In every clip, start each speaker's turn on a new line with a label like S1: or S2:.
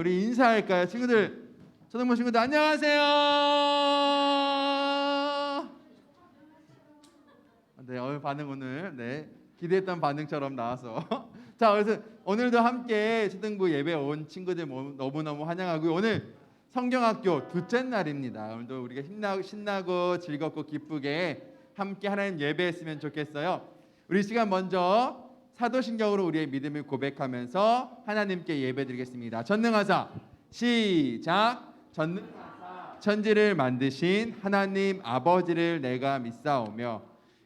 S1: 우리 인사할까요? 친구들, 초등부 친구들 안녕하세요. 네, 반응 오늘 기대했던 반응처럼 나와서 자, 그래서 오늘도 함께 초등부 예배 온 친구들 너무너무 환영하고요. 오늘 성경학교 둘째 날입니다. 오늘도 우리가 신나고 즐겁고 기쁘게 함께 하나님 예배했으면 좋겠어요. 우리 시간 먼저 사도신경으로 우리의 믿음을 고백하면서 하나님께 예배드리겠습니다. 전능하사 시작. 전능하사 천지를 만드신 하나님 아버지를 내가 믿사오며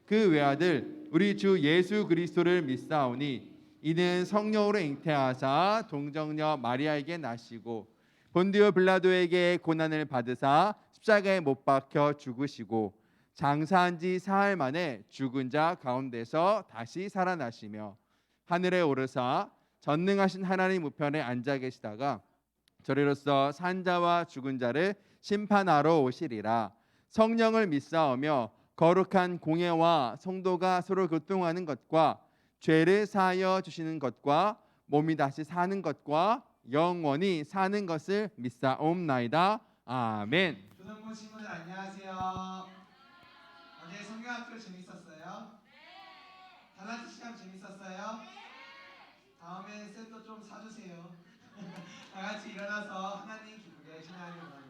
S1: 그 외아들 우리 주 예수 그리스도를 믿사오니 이는 성령으로 잉태하사 동정녀 마리아에게 나시고 본디오 빌라도에게 고난을 받으사 십자가에 못 박혀 죽으시고 장사한 지 사흘 만에 죽은 자 가운데서 다시 살아나시며 하늘에 오르사 전능하신 하나님 우편에 앉아 계시다가 저리로서 산자와 죽은 자를 심판하러 오시리라. 성령을 믿사오며 거룩한 공예와 성도가 서로 교통하는 것과 죄를 사하여 주시는 것과 몸이 다시 사는 것과 영원히 사는 것을 믿사옵나이다. 아멘.
S2: 초등부 친구들 안녕하세요. 어제 성경학교 재밌었어요? 단아트 시간 재밌었어요? 다음에 셋도 좀 사주세요. 다 같이 일어나서 하나님 기쁘게 찬양하기 바랍니다.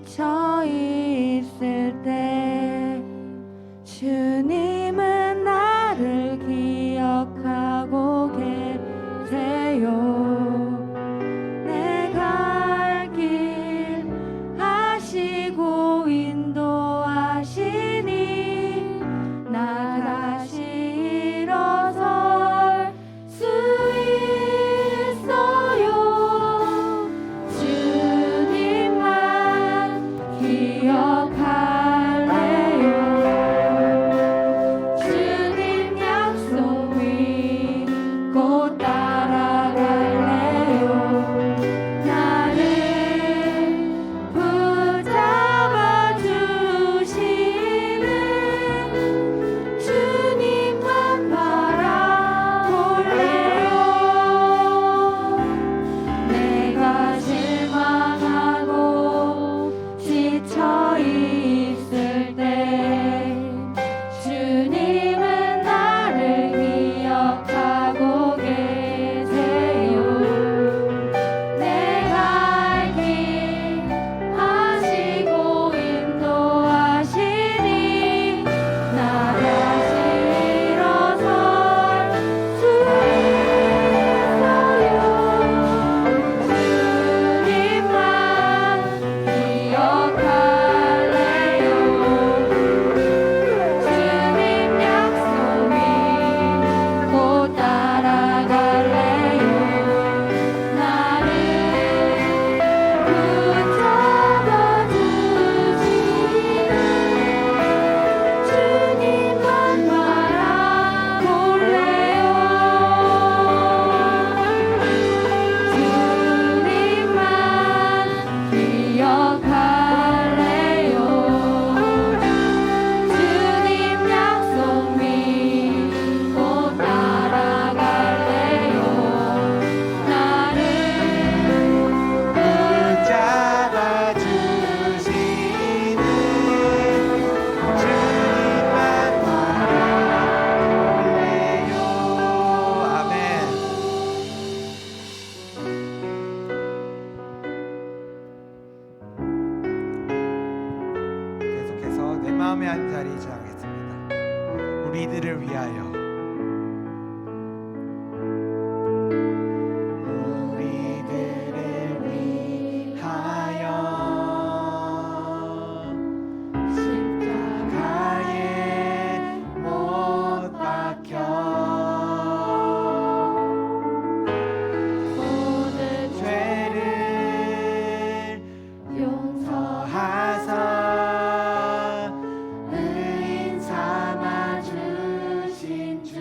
S3: 지쳐 있을 때 주님은 나를 기억하고 계세요. 내 갈 길 아시고 인도하시니 나 다시 일어설 수 있어요. 주님만 기억할래요. 주님 약속 믿고 따라갈래요. 나를 붙잡아 주시는 주님만 바라볼래요. 내가 실망하고 지쳐 있을 때 주님은 나를 기억하고 계세요. 내 갈 길 아시고 인도하시니 나 다시 일어설 수 있어요. 주님만 기억할래요. 주님 약속 믿고 따라갈래요. 나를 붙잡아 주시는 주님만 바라볼래요. 주님만 기억할래요. 주님 약속 믿고 따라갈래요. 나를
S2: 붙잡아 주시는 주님만 바라볼래요. 아멘. 계속해서 내 마음의 한 자리 지나겠습니다. 우리들을 위하여. 우리들을 위하여 십자가에 못 박혀
S3: 모든
S2: 죄를
S3: 용서하사
S2: 의인 삼아 주신 주.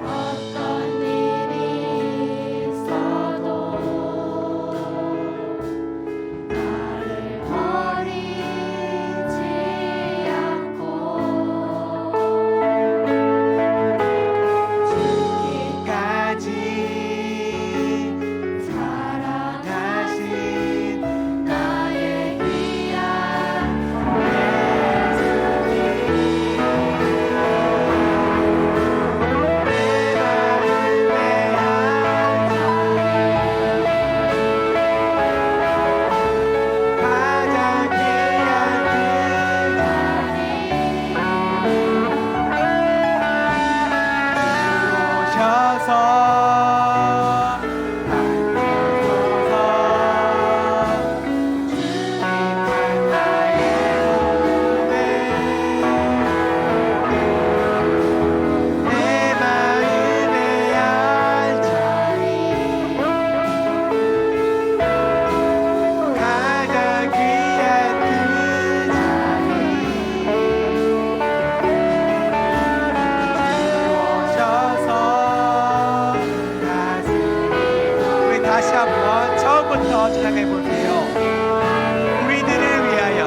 S3: 어떤 일이 있어도 나를 버리지 않고
S2: 죽기까지 사랑하신
S3: 나의 귀한
S2: 가장 귀한 그 오셔서 주님만 나의 몸에 내 마음의 알자리 가장 귀한 그 자리 오셔서 다스리고. 우리 다시 한번 처음부터 찬양해 볼게요. 우리들을 위하여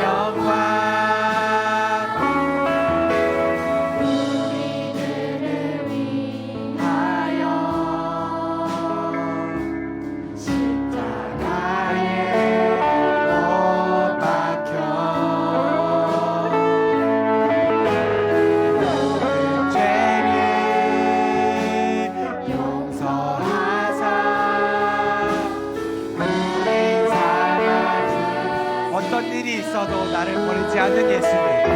S2: 영광.
S3: 우리들을 위하여
S2: 십자가에 못 박혀 모든 죄를 용서하사 있어도 나를 버리지 않는 예수님.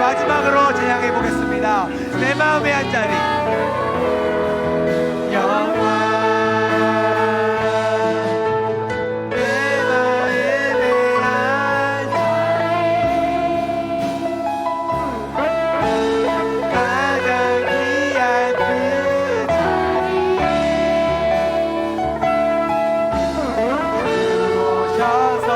S2: 마지막으로 찬양해 보겠습니다. 내 마음의 한 자리 영원 내 마음의 한 자리 가장 귀한 그 자리 오셔서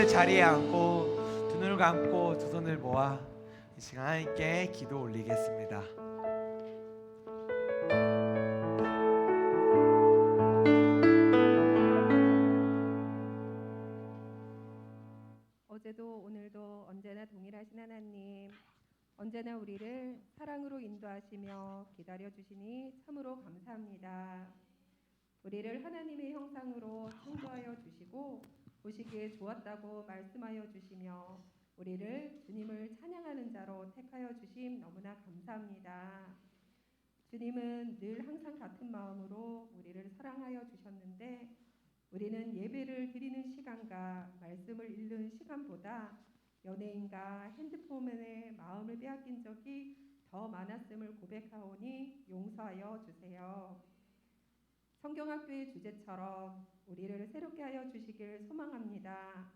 S2: 자리에 앉고 두 눈을 감고 두 손을 모아 이 시간 함께 기도 올리겠습니다.
S4: 어제도 오늘도 언제나 동일하신 하나님, 언제나 우리를 사랑으로 인도하시며 기다려 주시니 참으로 감사합니다. 우리를 하나님의 형상으로 창조하여 주시고 보시기에 좋았다고 말씀하여 주시며 우리를 주님을 찬양하는 자로 택하여 주심 너무나 감사합니다. 주님은 늘 항상 같은 마음으로 우리를 사랑하여 주셨는데 우리는 예배를 드리는 시간과 말씀을 읽는 시간보다 연예인과 핸드폰에 마음을 빼앗긴 적이 더 많았음을 고백하오니 용서하여 주세요. 성경학교의 주제처럼 우리를 새롭게 하여 주시길 소망합니다.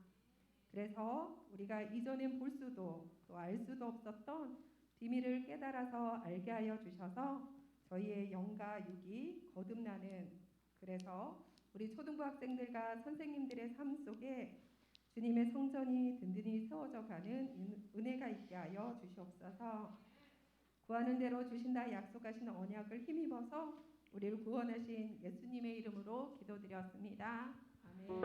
S4: 그래서 우리가 이전엔 볼 수도 또 알 수도 없었던 비밀을 깨달아서 알게 하여 주셔서 저희의 영과 육이 거듭나는, 그래서 우리 초등부 학생들과 선생님들의 삶 속에 주님의 성전이 든든히 세워져 가는 은혜가 있게 하여 주시옵소서. 구하는 대로 주신다 약속하신 언약을 힘입어서 우리를 구원하신 예수님의 이름으로 기도드렸습니다. 아멘.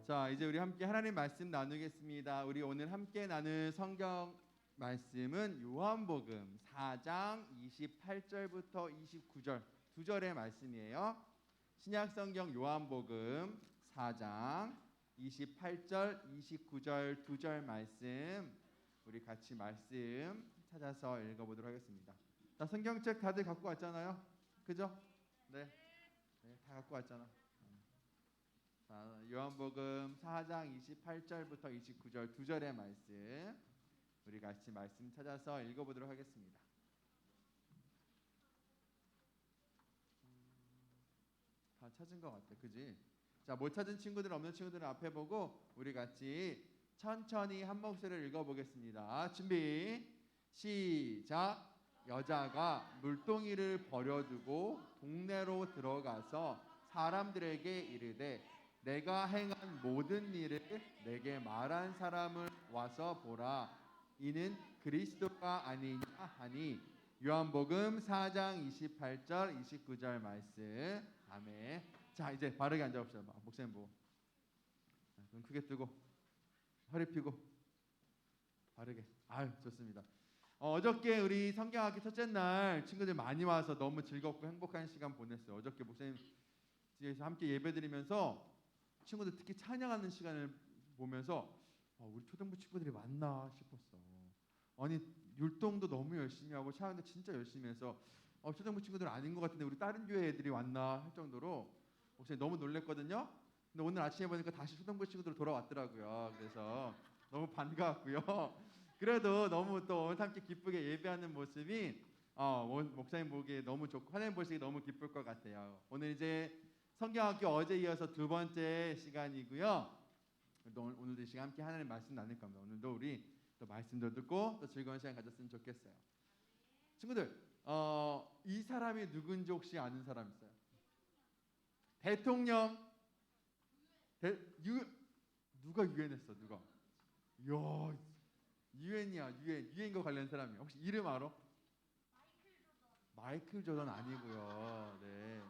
S1: 자, 이제 우리 함께 하나님 말씀 나누겠습니다. 우리 오늘 함께 나눌 성경 말씀은 요한복음 4장 28절부터 29절 두 절의 말씀이에요. 신약성경 요한복음 4장 28절 29절 두 절 말씀 우리 같이 말씀 찾아서 읽어보도록 하겠습니다. 자, 성경책 다들 갖고 왔잖아요. 그죠? 네, 다 갖고 왔잖아. 자, 요한복음 4장 28절부터 29절 두 절의 말씀 우리 같이 말씀 찾아서 읽어보도록 하겠습니다. 다 찾은 것 같아, 그지? 자, 못 찾은 친구들 없는 친구들은 앞에 보고 우리 같이 천천히 한 목소리를 읽어보겠습니다. 준비 시작. 여자가 물동이를 버려두고 동네로 들어가서 사람들에게 이르되 내가 행한 모든 일을 내게 말한 사람을 와서 보라. 이는 그리스도가 아니냐 하니 요한복음 4장 28절 29절 말씀. 아멘. 자, 이제 바르게 앉아봅시다. 목사님 보고 눈 크게 뜨고 허리 펴고 바르게. 아유, 좋습니다. 어저께 우리 성경학기 첫째 날 친구들 많이 와서 너무 즐겁고 행복한 시간 보냈어요. 어저께 목사님 뒤에서 함께 예배드리면서 친구들 특히 찬양하는 시간을 보면서 우리 초등부 친구들이 왔나 싶었어. 아니, 율동도 너무 열심히 하고 찬양도 진짜 열심히 해서 초등부 친구들 아닌 것 같은데 우리 다른 교회 애들이 왔나 할 정도로 목사님 너무 놀랬거든요. 근데 오늘 아침에 보니까 다시 초등부 친구들 돌아왔더라고요. 그래서 너무 반가웠고요. 그래도 너무 또 오늘 함께 기쁘게 예배하는 모습이 목사님 보기에 너무 좋고 하나님 보시기 너무 기쁠 것 같아요. 오늘 이제 성경학교 어제 이어서 두 번째 시간이고요. 오늘도 이 시간 함께 하나님 말씀 나눌 겁니다. 오늘도 우리 또 말씀도 듣고 또 즐거운 시간 가졌으면 좋겠어요. 친구들, 이 사람이 누군지 혹시 아는 사람 있어요? 대통령. 누가 유엔했어? 누가? 이야, 유엔이야. 유엔과 관련 사람이 혹시 이름 알아? 마이클 조던 아니고요. 네.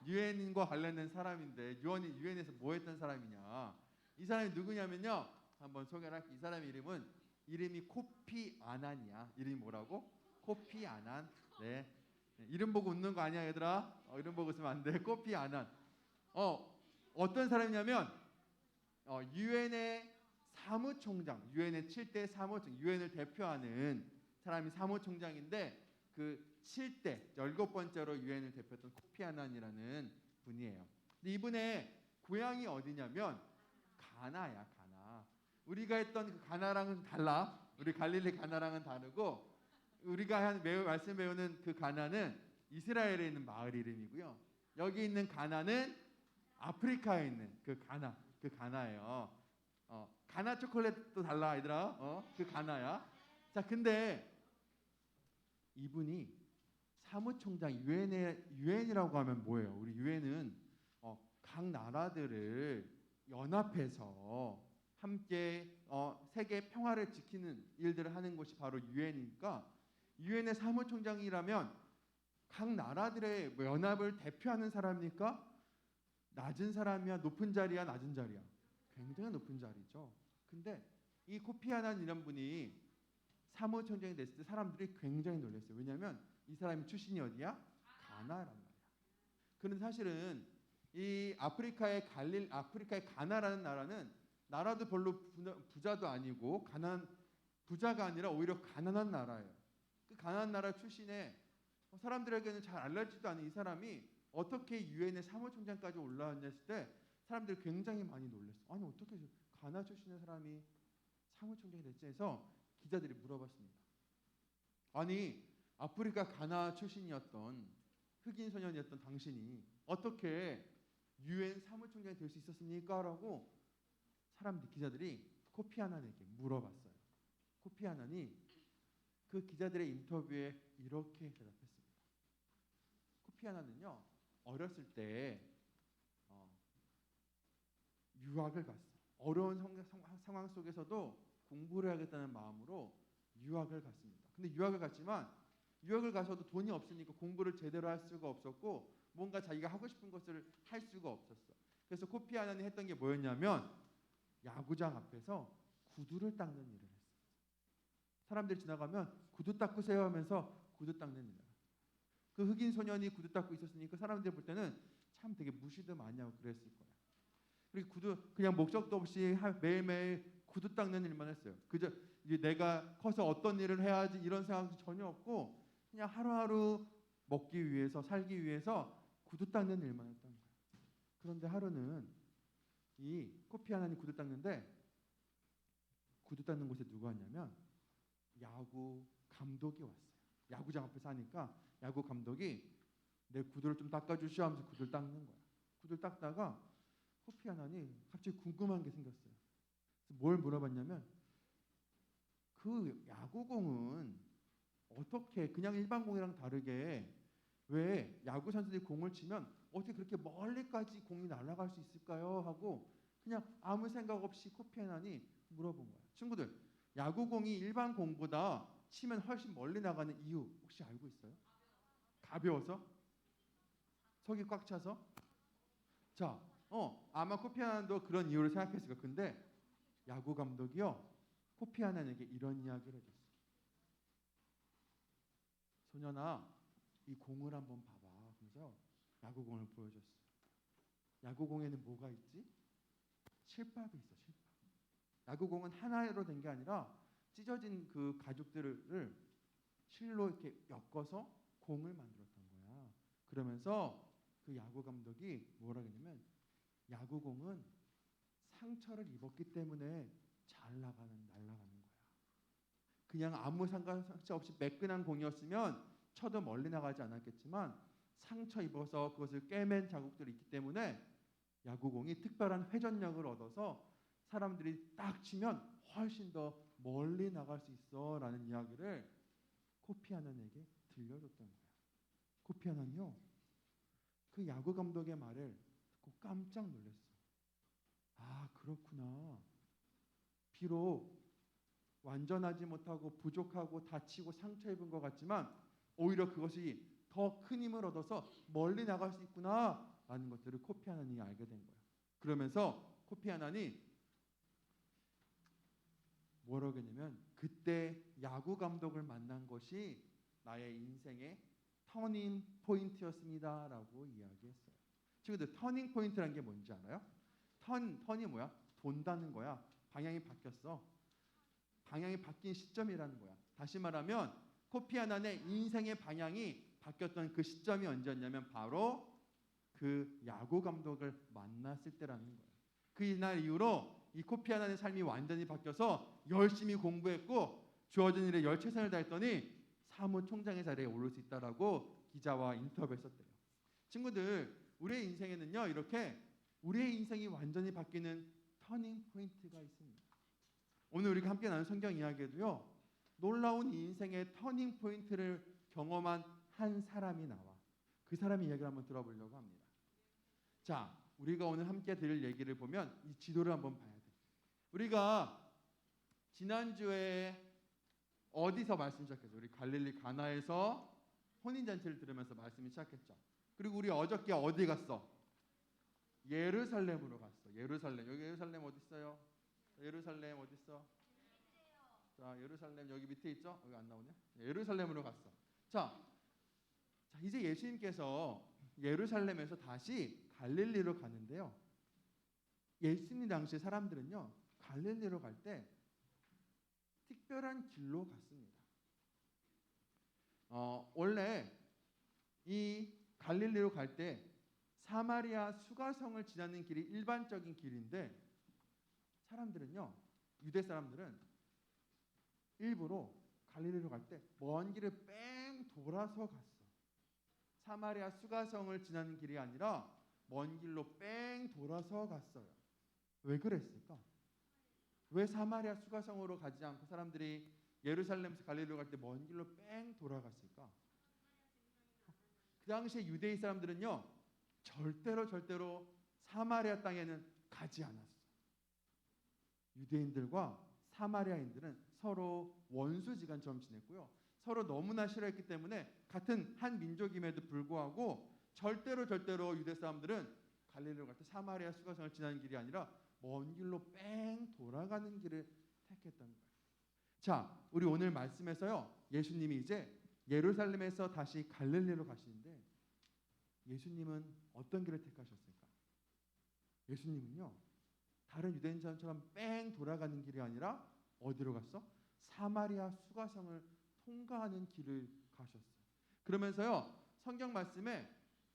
S1: 유엔과 관련된 사람인데 유엔에서 뭐 했던 사람이냐? 이 사람이 누구냐면요. 한번 소개를 할게요. 이 사람의 이름이 코피 아난이야. 이름이 뭐라고? 코피 아난. 네. 이름 보고 웃는 거 아니야, 얘들아? 이름 보고 웃으면 안 돼. 코피 아난. 어떤 사람이냐면 유엔의 사무총장, 유엔의 7대 사무총장, 유엔을 대표하는 사람이 사무총장인데 그 7대 17번째로 유엔을 대표했던 코피 아난이라는 분이에요. 근데 이분의 고향이 어디냐면 가나야, 가나. 우리가 했던 그 가나랑은 달라. 우리 갈릴리 가나랑은 다르고 우리가 말씀 배우는 그 가나는 이스라엘에 있는 마을 이름이고요. 여기 있는 가나는 아프리카에 있는 그 가나예요. 가나 초콜릿도 달라, 얘들아. 그 가나야. 자, 근데 이분이 사무총장 유엔이라고 하면 뭐예요? 우리 유엔은 각 나라들을 연합해서 함께 세계 평화를 지키는 일들을 하는 곳이 바로 유엔이니까 유엔의 사무총장이라면 각 나라들의 연합을 대표하는 사람이니까 낮은 사람이야, 높은 자리야, 낮은 자리야? 굉장히 높은 자리죠. 근데 이 코피 아난 이런 분이 사무총장이 됐을 때 사람들이 굉장히 놀랐어요. 왜냐하면 이 사람이 출신이 어디야? 가나란 말이야. 그런데 사실은 이 아프리카의 가나라는 나라는 나라도 별로 부자도 아니고 부자가 아니라 오히려 가난한 나라예요. 그 가난한 나라 출신에 사람들에게는 잘 알려지지도 않은 이 사람이 어떻게 유엔의 사무총장까지 올라왔냐 했을 때 사람들이 굉장히 많이 놀랐어. 아니, 어떻게 가나 출신의 사람이 사무총장이 됐지 해서 기자들이 물어봤습니다. 아니, 아프리카 가나 출신이었던 흑인 소년이었던 당신이 어떻게 유엔 사무총장이 될 수 있었습니까? 라고 기자들이 코피 아난에게 물어봤어요. 코피 아난이 그 기자들의 인터뷰에 이렇게 대답했습니다. 코피 아난은요, 어렸을 때 유학을 갔어요. 어려운 상황 속에서도 공부를 하겠다는 마음으로 유학을 갔습니다. 근데 유학을 갔지만 유학을 가서도 돈이 없으니까 공부를 제대로 할 수가 없었고 뭔가 자기가 하고 싶은 것을 할 수가 없었어. 그래서 코피 아난이 했던 게 뭐였냐면 야구장 앞에서 구두를 닦는 일을 했어요. 사람들이 지나가면 구두 닦으세요 하면서 구두 닦는 일을. 그 흑인 소년이 구두 닦고 있었으니까 사람들이 볼 때는 참 되게 무시도 많이 하고 그랬을 거야. 그리고 그냥 목적도 없이 매일매일 구두 닦는 일만 했어요. 그저 이제 내가 커서 어떤 일을 해야지 이런 생각도 전혀 없고 그냥 하루하루 먹기 위해서 살기 위해서 구두 닦는 일만 했던 거예요. 그런데 하루는 이 코피 아난이 구두 닦는데 구두 닦는 곳에 누가 왔냐면 야구 감독이 왔어요. 야구장 앞에서 하니까 야구 감독이 내 구두를 좀 닦아주시오 하면서 구두를 닦는 거야. 구두를 닦다가 코피 아난이 갑자기 궁금한 게 생겼어요. 그래서 뭘 물어봤냐면 그 야구공은 어떻게 그냥 일반 공이랑 다르게 왜 야구 선수들이 공을 치면 어떻게 그렇게 멀리까지 공이 날아갈 수 있을까요? 하고 그냥 아무 생각 없이 코피 아난이 물어본 거예요. 친구들, 야구공이 일반 공보다 치면 훨씬 멀리 나가는 이유 혹시 알고 있어요? 가벼워서? 속이 꽉 차서? 자, 아마 코피 아난도 그런 이유를 생각했을 거예요. 근데 야구 감독이요, 코피 아난에게 이런 이야기를 해줬어요. 소년아, 이 공을 한번 봐봐. 그래서 야구공을 보여줬어요. 야구공에는 뭐가 있지? 실밥이 있어, 실밥. 야구공은 하나로 된 게 아니라 찢어진 그 가죽들을 실로 이렇게 엮어서 공을 만들었던 거야. 그러면서 그 야구 감독이 뭐라 그러냐면 야구공은 상처를 입었기 때문에 날아가는 거야. 그냥 아무 상관없이 매끈한 공이었으면 쳐도 멀리 나가지 않았겠지만 상처 입어서 그것을 꿰맨 자국들이 있기 때문에 야구공이 특별한 회전력을 얻어서 사람들이 딱 치면 훨씬 더 멀리 나갈 수 있어라는 이야기를 코피 아난에게 들려줬던 거야. 코피 아난이요, 그 야구 감독의 말을 듣고 깜짝 놀랐어. 아, 그렇구나. 비록 완전하지 못하고 부족하고 다치고 상처 입은 것 같지만 오히려 그것이 더 큰 힘을 얻어서 멀리 나갈 수 있구나라는 것들을 코피 아난이 알게 된 거예요. 그러면서 코피 아난이 뭐라고 했냐면 그때 야구 감독을 만난 것이 나의 인생의 터닝 포인트였습니다라고 이야기했어요. 친구들, 터닝 포인트라는 게 뭔지 알아요? 턴이 뭐야? 돈다는 거야. 방향이 바뀌었어. 방향이 바뀐 시점이라는 거야. 다시 말하면 코피 아난의 인생의 방향이 바뀌었던 그 시점이 언제였냐면 바로 그 야구 감독을 만났을 때라는 거예요. 그날 이후로 이 코피 아난의 삶이 완전히 바뀌어서 열심히 공부했고 주어진 일에 최선을 다했더니 사무총장의 자리에 오를 수 있다라고 기자와 인터뷰했었대요. 친구들, 우리의 인생에는요, 이렇게 우리의 인생이 완전히 바뀌는 터닝 포인트가 있습니다. 오늘 우리가 함께 나눈 성경 이야기에도요, 놀라운 인생의 터닝 포인트를 경험한 한 사람이 나와 그 사람의 이야기를 한번 들어보려고 합니다. 자, 우리가 오늘 함께 들을 얘기를 보면 이 지도를 한번 봐야 돼. 우리가 지난주에 어디서 말씀 시작했죠? 우리 갈릴리 가나에서 혼인잔치를 들으면서 말씀이 시작했죠. 그리고 우리 어저께 어디 갔어? 예루살렘으로 갔어. 예루살렘. 여기 예루살렘 어디 있어요? 예루살렘 어디 있어? 자, 예루살렘 여기 밑에 있죠? 여기 안 나오냐? 예루살렘으로 갔어. 자, 이제 예수님께서 예루살렘에서 다시 갈릴리로 가는데요. 예수님 당시 사람들은요, 갈릴리로 갈 때 특별한 길로 갔습니다. 원래 이 갈릴리로 갈 때 사마리아 수가성을 지나는 길이 일반적인 길인데 사람들은요, 유대 사람들은 일부러 갈릴리로 갈 때 먼 길을 뺑 돌아서 갔어. 사마리아 수가성을 지나는 길이 아니라 먼 길로 뺑 돌아서 갔어요. 왜 그랬을까? 왜 사마리아 수가성으로 가지 않고 사람들이 예루살렘에서 갈릴리로 갈 때 먼 길로 뺑 돌아갔을까? 그 당시에 유대인 사람들은요, 절대로 사마리아 땅에는 가지 않았어. 유대인들과 사마리아인들은 서로 원수지간처럼 지냈고요. 서로 너무나 싫어했기 때문에 같은 한 민족임에도 불구하고 절대로 유대 사람들은 갈릴리로 갈 때 사마리아 수가성을 지나는 길이 아니라 먼 길로 뺑 돌아가는 길을 택했던 거예요. 자, 우리 오늘 말씀에서요, 예수님이 이제 예루살렘에서 다시 갈릴리로 가시는데 예수님은 어떤 길을 택하셨을까? 예수님은요, 다른 유대인처럼 뺑 돌아가는 길이 아니라 어디로 갔어? 사마리아 수가성을 통과하는 길을 가셨어요. 그러면서요, 성경 말씀에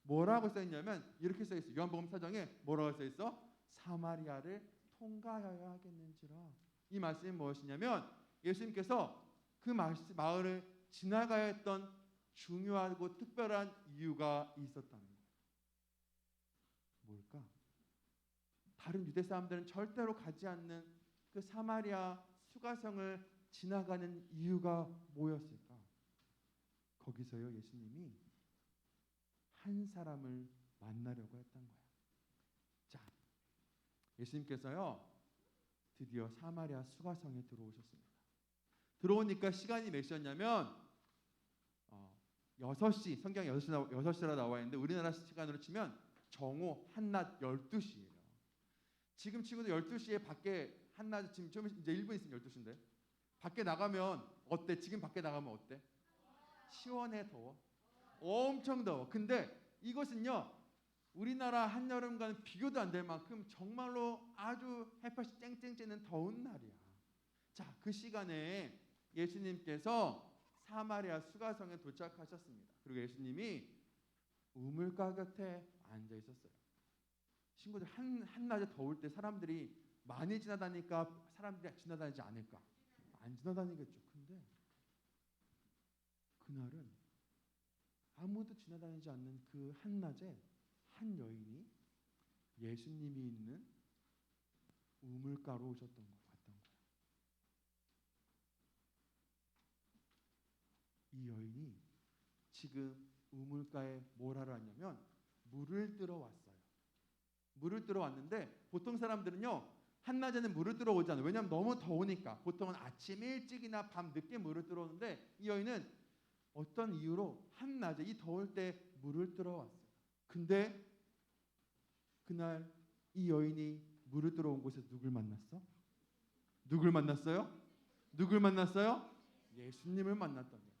S1: 뭐라고 써 있냐면 이렇게 써 있어요. 요한복음 4장에 뭐라고 써 있어? 사마리아를 통과하여야 하겠는지라. 이 말씀이 무엇이냐면 예수님께서 그 마을을 지나가야 했던 중요하고 특별한 이유가 있었다는 거예요. 뭘까? 다른 유대 사람들은 절대로 가지 않는 그 사마리아 수가성을 지나가는 이유가 뭐였을까? 거기서요, 예수님이 한 사람을 만나려고 했던 거야. 자, 예수님께서요 드디어 사마리아 수가성에 들어오셨습니다. 들어오니까 시간이 몇 시였냐면 6시, 성경 6시라 나와 있는데 우리나라 시간으로 치면 정오 한낮 12시예요. 지금 친구들 12시에 밖에 한낮 지금 좀 이제 1분 있으면 12시인데 밖에 나가면 어때? 지금 밖에 나가면 어때? 시원해, 더워? 엄청 더워. 근데 이것은요 우리나라 한여름과는 비교도 안 될 만큼 정말로 아주 햇볕이 쨍쨍 쬐는 더운 날이야. 자, 그 시간에 예수님께서 사마리아 수가성에 도착하셨습니다. 그리고 예수님이 우물가 곁에 앉아 있었어요. 친구들 한낮에 더울 때 사람들이 많이 지나다니까 사람들이 지나다니지 않을까? 안 지나다니겠죠. 근데 그날은 아무도 지나다니지 않는 그 한낮에 한 여인이 예수님이 있는 우물가로 오셨던 거 봤던 거예요. 이 여인이 지금 우물가에 뭘 하러 왔냐면 물을 뜨러 왔어요. 물을 뜨러 왔는데 보통 사람들은요 한낮에는 물을 뜨러 오지 않아요. 왜냐하면 너무 더우니까. 보통은 아침 일찍이나 밤 늦게 물을 뜨러 오는데 이 여인은 어떤 이유로 한낮에 이 더울 때 물을 뜨러 왔어요. 근데 그날 이 여인이 물을 뜨러 온 곳에서 누굴 만났어? 누굴 만났어요? 누굴 만났어요? 예수님을 만났던 거예요.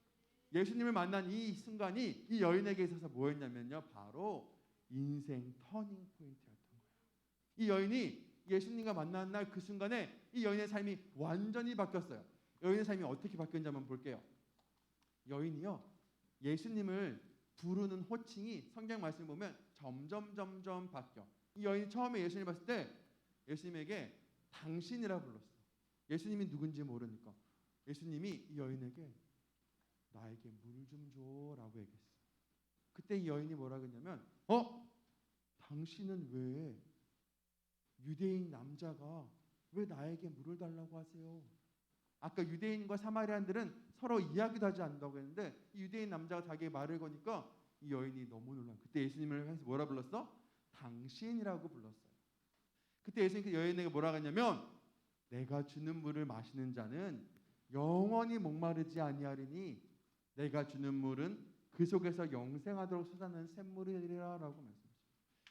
S1: 예수님을 만난 이 순간이 이 여인에게 있어서 뭐였냐면요 바로 인생 터닝 포인트였던 거예요. 이 여인이 예수님과 만난 날 그 순간에 이 여인의 삶이 완전히 바뀌었어요. 여인의 삶이 어떻게 바뀌었는지 한번 볼게요. 여인이요 예수님을 부르는 호칭이 성경 말씀 보면 점점 바뀌어. 이 여인이 처음에 예수님 봤을 때 예수님에게 당신이라 불렀어. 예수님이 누군지 모르니까 예수님이 이 여인에게 나에게 물 좀 줘라고 얘기했어. 그때 이 여인이 뭐라 그랬냐면 당신은 왜 유대인 남자가 왜 나에게 물을 달라고 하세요? 아까 유대인과 사마리아인들은 서로 이야기도 하지 않는다고 했는데 이 유대인 남자가 자기의 말을 거니까 이 여인이 너무 놀란. 그때 예수님을 향해서 뭐라 불렀어? 당신이라고 불렀어요. 그때 예수님 그 여인에게 뭐라 했냐면 내가 주는 물을 마시는 자는 영원히 목마르지 아니하리니 내가 주는 물은 그 속에서 영생하도록 솟아나는 샘물이라라고 말씀하셨어요.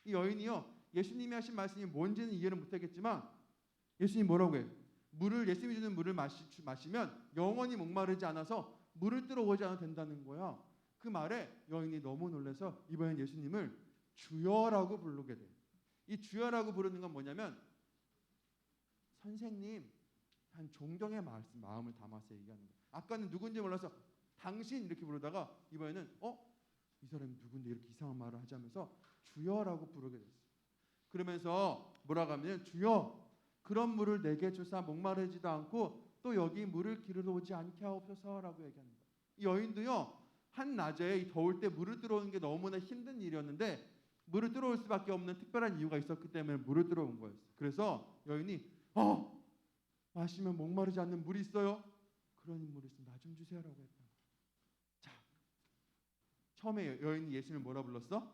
S1: 이 여인이요 예수님이 하신 말씀이 뭔지는 이해를 못하겠지만 예수님 뭐라고 해요? 물을 예수님이 주는 물을 마시면 영원히 목마르지 않아서 물을 뜨러 오지 않아도 된다는 거야. 그 말에 여인이 너무 놀라서 이번엔 예수님을 주여라고 부르게 돼요. 이 주여라고 부르는 건 뭐냐면 선생님 한 존경의 마음을 담아서 얘기하는 거예요. 아까는 누군지 몰라서 당신 이렇게 부르다가 이번에는 이 사람이 누군데 이렇게 이상한 말을 하자면서 주여라고 부르게 됐어요. 그러면서 뭐라고 하면 주여 그런 물을 내게 주사 목마르지도 않고 또 여기 물을 기르러 오지 않게 하옵소서라고 얘기하는 거예요. 이 여인도요 한낮에 이 더울 때 물을 들어오는 게 너무나 힘든 일이었는데 물을 들어올 수밖에 없는 특별한 이유가 있었기 때문에 물을 들어온 거였어요. 그래서 여인이 마시면 목마르지 않는 물이 있어요? 그런 물이 있으면 나 좀 주세요라고 했다. 자, 처음에 여인이 예수님을 뭐라 불렀어?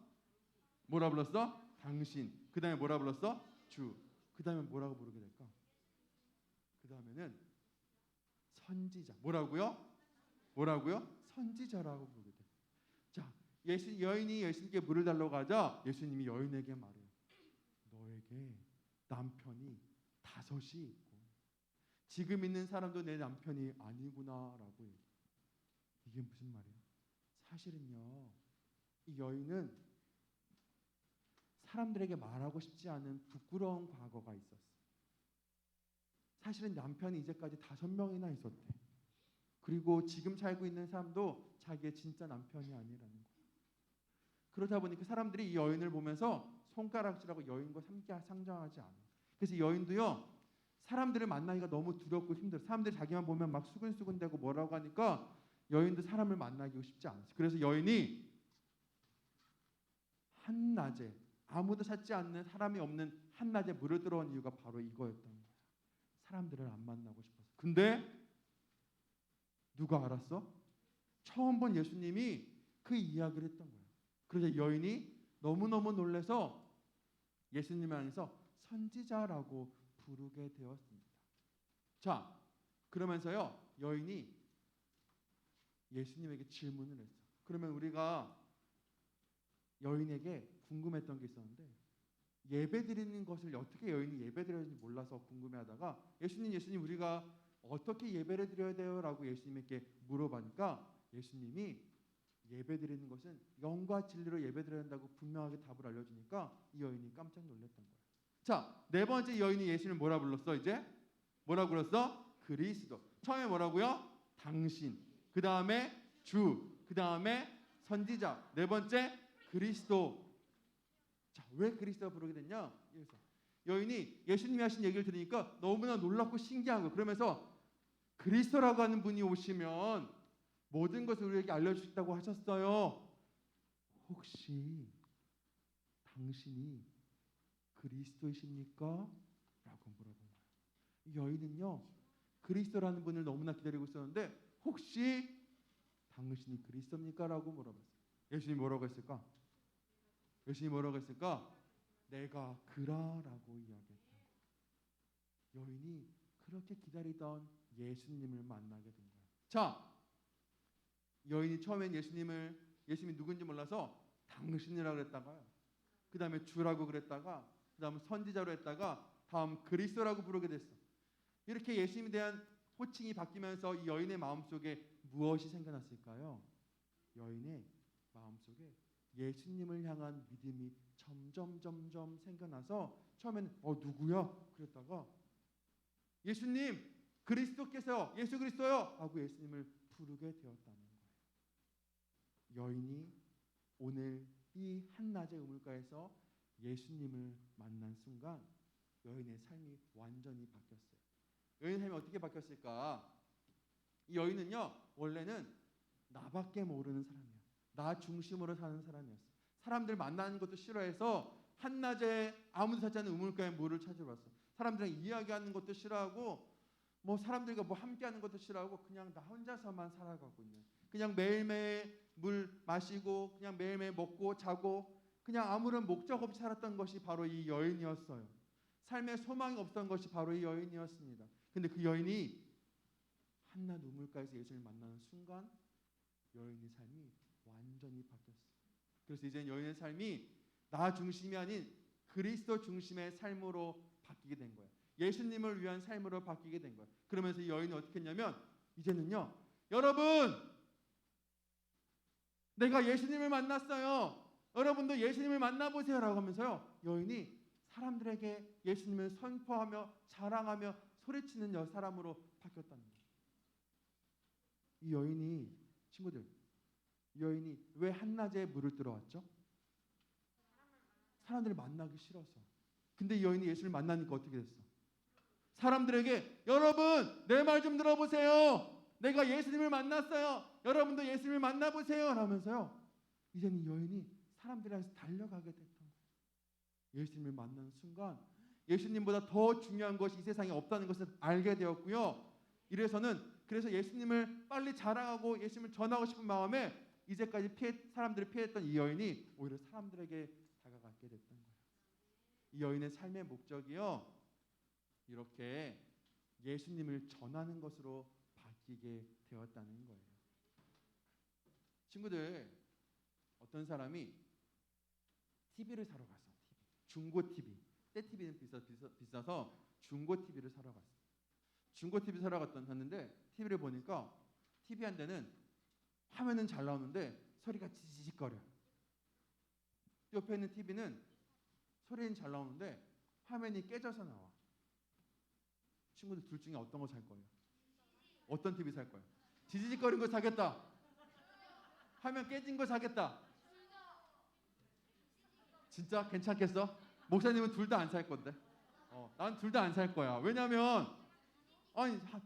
S1: 뭐라 불렀어? 당신. 그 다음에 뭐라 불렀어? 주. 그 다음에 뭐라고 부르게 될까? 그 다음에는 선지자. 뭐라고요? 선지자라고 부르게 돼. 자, 여인이 예수님께 물을 달라고 하자 예수님이 여인에게 말해요. 너에게 남편이 5이 있고 지금 있는 사람도 내 남편이 아니구나라고 얘기해. 이게 무슨 말이에요? 사실은요 이 여인은 사람들에게 말하고 싶지 않은 부끄러운 과거가 있었어. 사실은 남편이 이제까지 5명이나 있었대. 그리고 지금 살고 있는 사람도 자기의 진짜 남편이 아니라는 거야. 그러다 보니까 사람들이 이 여인을 보면서 손가락질하고 여인과 상정하지 않아. 그래서 이 여인도요 사람들을 만나기가 너무 두렵고 힘들어. 사람들이 자기만 보면 막 수근수근대고 뭐라고 하니까 여인도 사람을 만나기가 쉽지 않았어. 그래서 여인이 한낮에 아무도 찾지 않는 사람이 없는 한낮에 물을 들어온 이유가 바로 이거였던 거예요. 사람들을 안 만나고 싶어서. 근데 누가 알았어? 처음 본 예수님이 그 이야기를 했던 거예요. 그래서 여인이 너무너무 놀라서 예수님을 향해서 선지자라고 부르게 되었습니다. 자, 그러면서요 여인이 예수님에게 질문을 했어. 그러면 우리가 여인에게 궁금했던 게 있었는데, 예배 드리는 것을 어떻게 여인이 예배 드려야 하는지 몰라서 궁금해하다가 예수님 우리가 어떻게 예배를 드려야 돼요? 라고 예수님에게 물어보니까 예수님이 예배 드리는 것은 영과 진리로 예배 드려야 한다고 분명하게 답을 알려주니까 이 여인이 깜짝 놀랐던 거예요. 자, 네 번째 여인이 예수님을 뭐라 불렀어? 이제 뭐라 불렀어? 그리스도. 처음에 뭐라고요? 당신. 그 다음에 주. 그 다음에 선지자. 네 번째 그리스도. 자, 왜 그리스도가 부르게 됐냐? 그래서 여인이 예수님이 하신 얘기를 들으니까 너무나 놀랍고 신기한 거. 그러면서 그리스도라고 하는 분이 오시면 모든 것을 우리에게 알려주신다고 하셨어요. 혹시 당신이 그리스도이십니까? 라고 물어본 거예요. 이 여인은요 그리스도라는 분을 너무나 기다리고 있었는데 혹시 당신이 그리스도입니까? 라고 물어봤어요. 예수님이 뭐라고 했을까? 예수님이 뭐라고 했을까? 내가 그라라고 이야기했던 거예요. 여인이 그렇게 기다리던 예수님을 만나게 된 거예요. 자, 여인이 처음엔 예수님이 누군지 몰라서 당신이라고 그랬다가요. 그 다음에 주라고 그랬다가 그 다음에 선지자로 했다가 다음 그리스도라고 부르게 됐어. 이렇게 예수님에 대한 호칭이 바뀌면서 이 여인의 마음속에 무엇이 생겨났을까요? 여인의 마음속에 예수님을 향한 믿음이 점점 생겨나서 처음에는 누구야? 그랬다가 예수님 그리스도께서 예수 그리스도요 하고 예수님을 부르게 되었다는 거예요. 여인이 오늘 이 한낮의 우물가에서 예수님을 만난 순간 여인의 삶이 완전히 바뀌었어요. 여인의 삶이 어떻게 바뀌었을까? 이 여인은요 원래는 나밖에 모르는 사람이야. 나 중심으로 사는 사람이었어. 사람들 만나는 것도 싫어해서 한낮에 아무도 찾지 않는 우물가에 물을 찾으러 왔어. 사람들이랑 이야기하는 것도 싫어하고 사람들과 함께하는 것도 싫어하고 그냥 나 혼자서만 살아가고 있는, 그냥 매일매일 물 마시고 그냥 매일매일 먹고 자고 그냥 아무런 목적 없이 살았던 것이 바로 이 여인이었어요. 삶에 소망이 없었던 것이 바로 이 여인이었습니다. 근데 그 여인이 한낮 우물가에서 예수님을 만나는 순간 여인의 삶이 완전히 바뀌었어요. 그래서 이제 여인의 삶이 나 중심이 아닌 그리스도 중심의 삶으로 바뀌게 된 거예요. 예수님을 위한 삶으로 바뀌게 된 거예요. 그러면서 이 여인이 어떻게 했냐면 이제는요 여러분 내가 예수님을 만났어요. 여러분도 예수님을 만나보세요 라고 하면서요 여인이 사람들에게 예수님을 선포하며 자랑하며 소리치는 사람으로 바뀌었다는 거예요. 이 여인이 친구들 이 여인이 왜 한낮에 물을 들어왔죠? 사람들을 만나기 싫어서. 근데 이 여인이 예수를 만나니까 어떻게 됐어? 사람들에게 여러분 내 말 좀 들어보세요. 내가 예수님을 만났어요. 여러분도 예수님을 만나보세요 라면서요 이제는 이 여인이 사람들한테 달려가게 됐던 거예요. 예수님을 만나는 순간 예수님보다 더 중요한 것이 이 세상에 없다는 것을 알게 되었고요. 그래서 예수님을 빨리 자랑하고 예수님을 전하고 싶은 마음에 이제까지 사람들을 피했던 이 여인이 오히려 사람들에게 다가가게 됐던 거예요. 이 여인의 삶의 목적이요 이렇게 예수님을 전하는 것으로 바뀌게 되었다는 거예요. 친구들 어떤 사람이 TV를 사러 갔어. 중고 TV. 때 TV는 비싸서 중고 TV를 사러 갔어. 중고 TV 사러 갔는데 TV를 보니까 TV 한 대는 화면은 잘 나오는데 소리가 지지직거려. 옆에 있는 TV는 소리는 잘 나오는데 화면이 깨져서 나와. 친구들 둘 중에 어떤 거 살 거예요? 어떤 TV 살 거예요? 지지직거리는 거 사겠다. 화면 깨진 거 사겠다. 진짜 괜찮겠어? 목사님은 둘 다 안 살 건데. 난 둘 다 안 살 거야. 왜냐면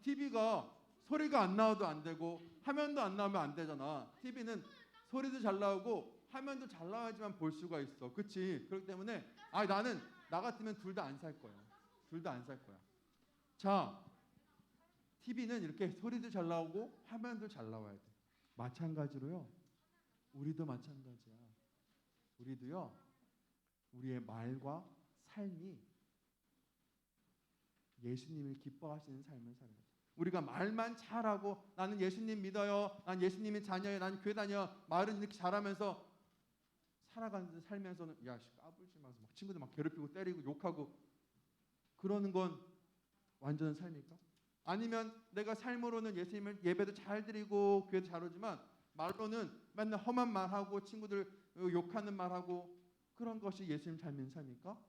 S1: TV가 소리가 안 나와도 안 되고 화면도 안 나오면 안 되잖아. TV는 소리도 잘 나오고 화면도 잘 나와야지만 볼 수가 있어. 그렇지? 그렇기 때문에 나는 나 같으면 둘 다 안 살 거야. 둘 다 안 살 거야. 자, TV는 이렇게 소리도 잘 나오고 화면도 잘 나와야 돼. 마찬가지로요. 우리도 마찬가지야. 우리도요. 우리의 말과 삶이 예수님을 기뻐하시는 삶을 살아야 돼. 우리가 말만 잘하고 나는 예수님 믿어요. 난 예수님의 자녀예요. 난 교회 다녀. 말은 이렇게 잘하면서 살아가는 살면서는 야, 까불지 마서 막 친구들 막 괴롭히고 때리고 욕하고 그러는 건 완전한 삶일까? 아니면 내가 삶으로는 예수님을 예배도 잘 드리고 교회도 잘 오지만 말로는 맨날 험한 말하고 친구들 욕하는 말하고 그런 것이 예수님 닮은 삶일까?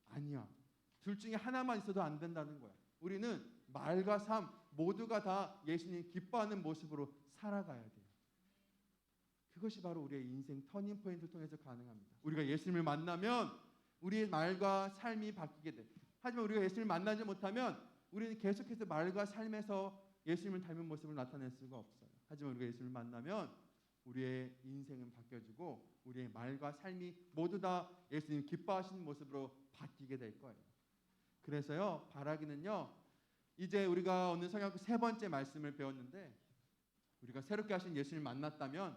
S1: 아니야. 둘 중에 하나만 있어도 안 된다는 거야. 우리는 말과 삶 모두가 다 예수님 기뻐하는 모습으로 살아가야 돼요. 그것이 바로 우리의 인생 터닝 포인트를 통해서 가능합니다. 우리가 예수님을 만나면 우리의 말과 삶이 바뀌게 돼. 하지만 우리가 예수님을 만나지 못하면 우리는 계속해서 말과 삶에서 예수님을 닮은 모습을 나타낼 수가 없어요. 하지만 우리가 예수님을 만나면 우리의 인생은 바뀌어지고 우리의 말과 삶이 모두 다 예수님 기뻐하시는 모습으로 바뀌게 될 거예요. 그래서요, 바라기는요, 이제 우리가 오늘 성경학교 세 번째 말씀을 배웠는데 우리가 새롭게 하신 예수님을 만났다면,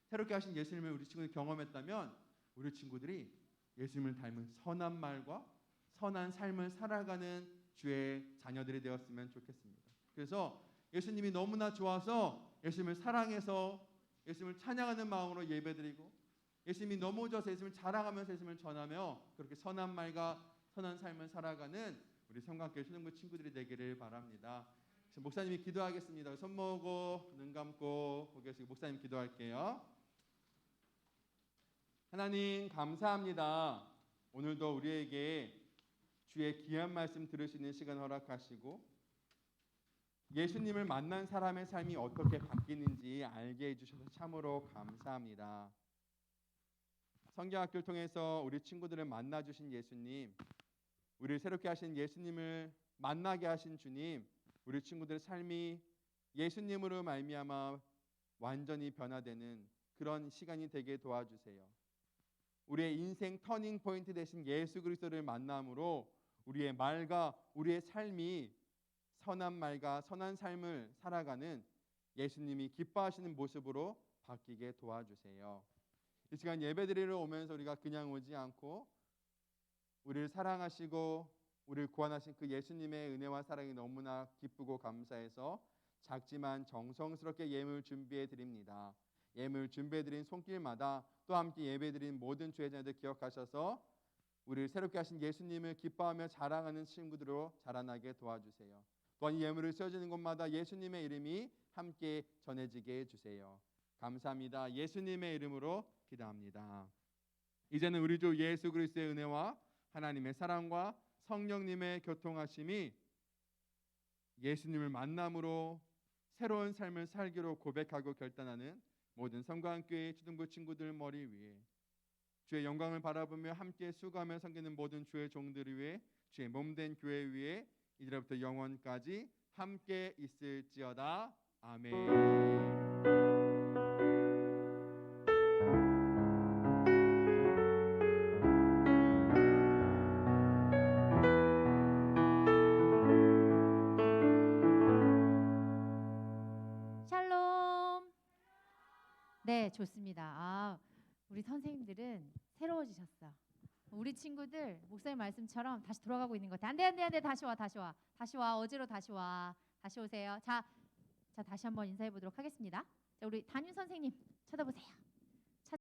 S1: 새롭게 하신 예수님을 우리 친구들이 경험했다면 우리 친구들이 예수님을 닮은 선한 말과 선한 삶을 살아가는 주의 자녀들이 되었으면 좋겠습니다. 그래서 예수님이 너무나 좋아서 예수님을 사랑해서 예수님을 찬양하는 마음으로 예배드리고 예수님이 너무 좋아서 예수님을 자랑하면서 예수님을 전하며 그렇게 선한 말과 선한 삶을 살아가는 우리 성곽교회 초등부 친구들이 되기를 바랍니다. 목사님이 기도하겠습니다. 손 모으고 눈 감고 고개 숙이고 목사님 기도할게요. 하나님 감사합니다. 오늘도 우리에게 주의 귀한 말씀 들으시는 시간 허락하시고 예수님을 만난 사람의 삶이 어떻게 바뀌는지 알게 해주셔서 참으로 감사합니다. 성경학교를 통해서 우리 친구들을 만나주신 예수님, 우리를 새롭게 하신 예수님을 만나게 하신 주님, 우리 친구들의 삶이 예수님으로 말미암아 완전히 변화되는 그런 시간이 되게 도와주세요. 우리의 인생 터닝 포인트 되신 예수 그리스도를 만남으로 우리의 말과 우리의 삶이 선한 말과 선한 삶을 살아가는 예수님이 기뻐하시는 모습으로 바뀌게 도와주세요. 이 시간 예배드리러 오면서 우리가 그냥 오지 않고 우리를 사랑하시고 우리를 구원하신 그 예수님의 은혜와 사랑이 너무나 기쁘고 감사해서 작지만 정성스럽게 예물 준비해 드립니다. 예물 준비해 드린 손길마다 또 함께 예배 드린 모든 주의 자녀들 기억하셔서 우리를 새롭게 하신 예수님을 기뻐하며 자랑하는 친구들로 자라나게 도와주세요. 또한 이 예물을 씌워지는 곳마다 예수님의 이름이 함께 전해지게 해주세요. 감사합니다. 예수님의 이름으로 기도합니다. 이제는 우리 주 예수 그리스도의 은혜와 하나님의 사랑과 성령님의 교통하심이 예수님을 만남으로 새로운 삶을 살기로 고백하고 결단하는 모든 성광교회 초등부 친구들 머리 위에 주의 영광을 바라보며 함께 수고하며 섬기는 모든 주의 종들을 위해 주의 몸된 교회 위에 이제부터 영원까지 함께 있을지어다. 아멘.
S3: 샬롬. 네, 좋습니다. 우리 선생님들은 새로워지셨어. 우리 친구들 목사님 말씀처럼 다시 돌아가고 있는 것 같아. 안돼 다시 와 어제로 다시 오세요. 자 다시 한번 인사해 보도록 하겠습니다. 자, 우리 담임 선생님 쳐다보세요.